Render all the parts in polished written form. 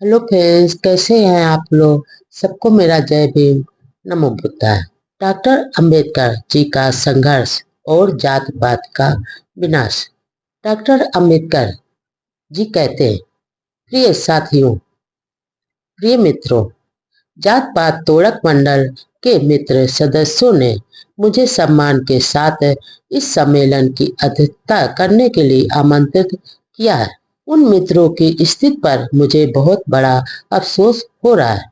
Hello friends, कैसे हैं आप लोग। सबको मेरा जय भीम, नमो बुद्धाय। डॉक्टर अंबेडकर जी का संघर्ष और जात पात का विनाश। डॉक्टर अंबेडकर जी कहते हैं, प्रिय साथियों, प्रिय मित्रों, जात पात तोड़क मंडल के मित्र सदस्यों ने मुझे सम्मान के साथ इस सम्मेलन की अध्यक्षता करने के लिए आमंत्रित किया है। उन मित्रों की स्थिति पर मुझे बहुत बड़ा अफसोस हो रहा है।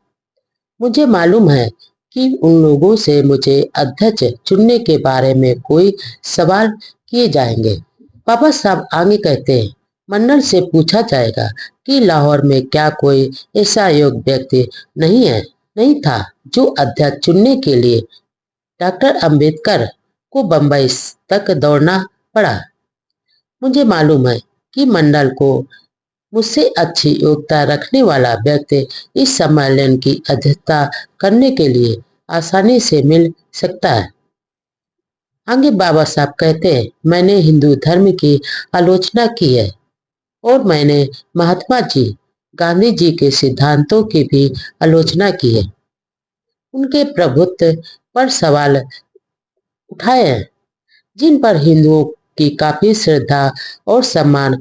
मुझे मालूम है कि उन लोगों से मुझे अध्यक्ष चुनने के बारे में कोई सवाल किए जाएंगे। बाबा साहब आगे कहते हैं, मंडल से पूछा जाएगा कि लाहौर में क्या कोई ऐसा योग्य व्यक्ति नहीं था जो अध्यक्ष चुनने के लिए डॉक्टर अंबेडकर को बंबई तक दौड़ना पड़ा। मुझे मालूम है कि मंडल को मुझसे अच्छी योग्यता रखने वाला व्यक्ति इस सम्मेलन की अध्यक्षता करने के लिए आसानी से मिल सकता है। आगे बाबा साहब कहते हैं, मैंने हिंदू धर्म की आलोचना की है और मैंने महात्मा जी, गांधी जी के सिद्धांतों की भी आलोचना की है। उनके प्रभुत्व पर सवाल उठाए हैं जिन पर हिंदुओं की काफी श्रद्धा और सम्मान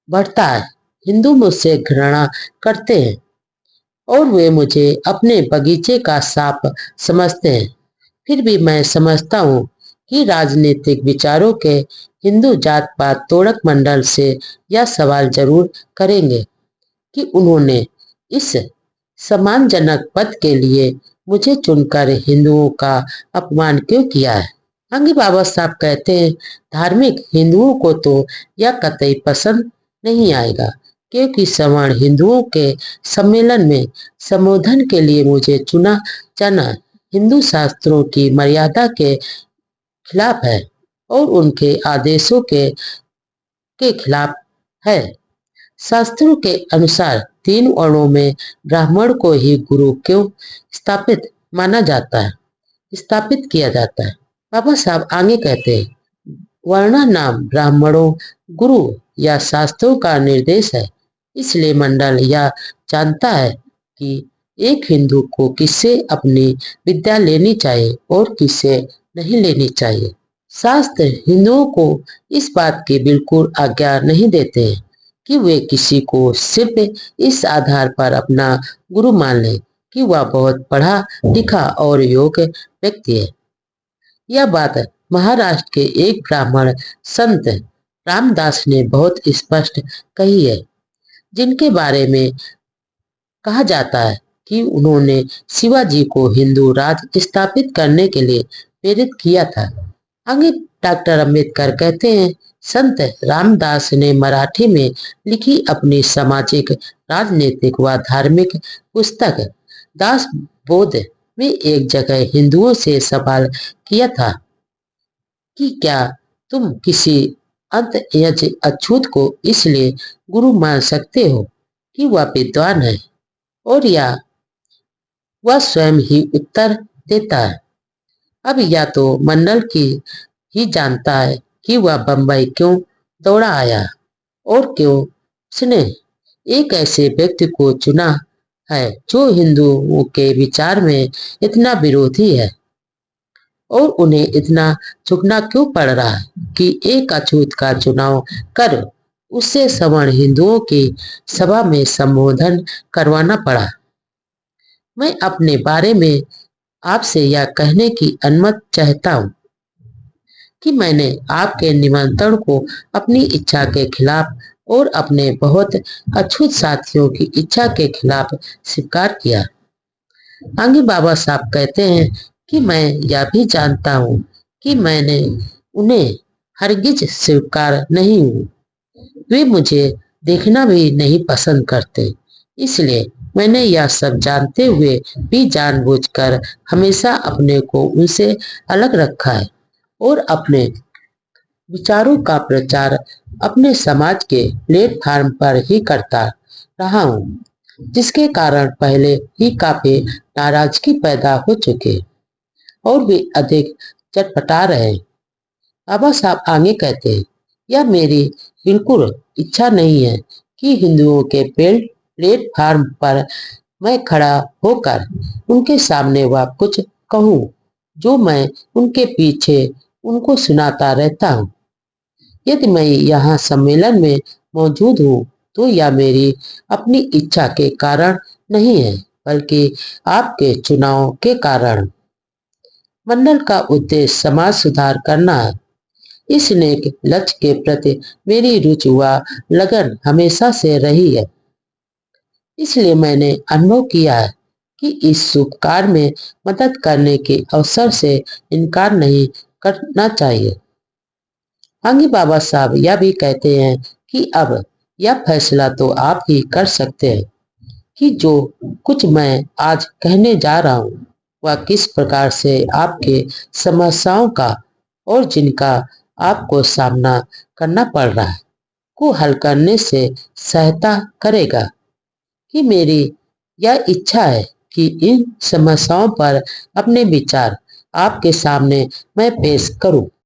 बढ़ता है। हिंदू मुझसे घृणा करते हैं और वे मुझे अपने बगीचे का सांप समझते हैं। फिर भी मैं समझता हूँ कि राजनीतिक विचारों के हिंदू जात पात तोड़क मंडल से यह सवाल जरूर करेंगे कि उन्होंने इस सम्मानजनक पद के लिए मुझे चुनकर हिंदुओं का अपमान क्यों किया है। आगे बाबा साहब कहते हैं, धार्मिक हिंदुओं को तो यह कतई पसंद नहीं आएगा क्योंकि सवर्ण हिंदुओं के सम्मेलन में संबोधन के लिए मुझे चुना जाना हिंदू शास्त्रों की मर्यादा के खिलाफ है और उनके आदेशों के खिलाफ है। शास्त्रों के अनुसार 3 वर्णों में ब्राह्मण को ही गुरु क्यों स्थापित किया जाता है। बाबा साहब आगे कहते हैं, वर्ण नाम ब्राह्मणों गुरु या शास्त्रों का निर्देश है। इसलिए मंडल यह जानता है कि एक हिंदू को किससे अपनी विद्या लेनी चाहिए और किससे नहीं लेनी चाहिए। शास्त्र हिंदुओं को इस बात की बिल्कुल आज्ञा नहीं देते हैं कि वे किसी को सिर्फ इस आधार पर अपना गुरु मान लें कि वह बहुत पढ़ा लिखा और योग्य व्यक्ति है। यह बात महाराष्ट्र के एक ब्राह्मण संत रामदास ने बहुत स्पष्ट कही है, जिनके बारे में कहा जाता है कि उन्होंने शिवाजी को हिंदू राज स्थापित करने के लिए प्रेरित किया था। आगे डॉक्टर अंबेडकर कहते हैं, संत रामदास ने मराठी में लिखी अपनी सामाजिक, राजनीतिक व धार्मिक पुस्तक दास बोध में एक जगह हिंदुओं से सवाल किया था कि क्या तुम किसी अंत अछूत को इसलिए गुरु मान सकते हो कि वह विद्वान है, और या वह स्वयं ही उत्तर देता है। अब या तो मंडल की ही जानता है कि वह बंबई क्यों दौड़ा आया और क्यों उसने एक ऐसे व्यक्ति को चुना है जो हिंदुओं के विचार में इतना विरोधी है, और उन्हें इतना झुकना क्यों पड़ रहा है कि एक अछूत का चुनाव कर उससे सवर्ण हिंदुओं की सभा में संबोधन करवाना पड़ा। मैं अपने बारे में आपसे यह कहने की अनुमति चाहता हूँ कि मैंने आपके निमंत्रण को अपनी इच्छा के खिलाफ और अपने बहुत अछूत साथियों की इच्छा के खिलाफ स्वीकार किया। आगे बाबा साहब कहते हैं कि मैं यह भी जानता हूँ कि मैंने उन्हें हरगिज स्वीकार नहीं हूँ। वे मुझे देखना भी नहीं पसंद करते। इसलिए मैंने यह सब जानते हुए भी जानबूझकर हमेशा अपने को उनसे अलग रखा है और अपने विचारों का प्रचार अपने समाज के प्लेटफार्म पर ही करता रहा हूँ, जिसके कारण पहले ही काफी नाराजगी पैदा हो चुके और भी अधिक चटपटा रहे। बाबा साहब आगे कहते हैं, यह मेरी बिल्कुल इच्छा नहीं है कि हिंदुओं के बेल्ट प्लेटफार्म पर मैं खड़ा होकर उनके सामने वह कुछ कहूं जो मैं उनके पीछे उनको सुनाता रहता हूँ। यदि मैं यहाँ सम्मेलन में मौजूद हूँ तो यह मेरी अपनी इच्छा के कारण नहीं है, बल्कि आपके चुनाव के कारण। मंडल का उद्देश्य समाज सुधार करना है। इस नेक लक्ष्य के प्रति मेरी रुचि व लगन हमेशा से रही है। इसलिए मैंने अनुभव किया है कि इस शुभ कार्य में मदद करने के अवसर से इनकार नहीं करना चाहिए। आंगी बाबा साहब यह भी कहते हैं कि अब यह फैसला तो आप ही कर सकते हैं कि जो कुछ मैं आज कहने जा रहा हूँ वह किस प्रकार से आपके समस्याओं का और जिनका आपको सामना करना पड़ रहा है को हल करने से सहायता करेगा। कि मेरी यह इच्छा है कि इन समस्याओं पर अपने विचार आपके सामने मैं पेश करूं।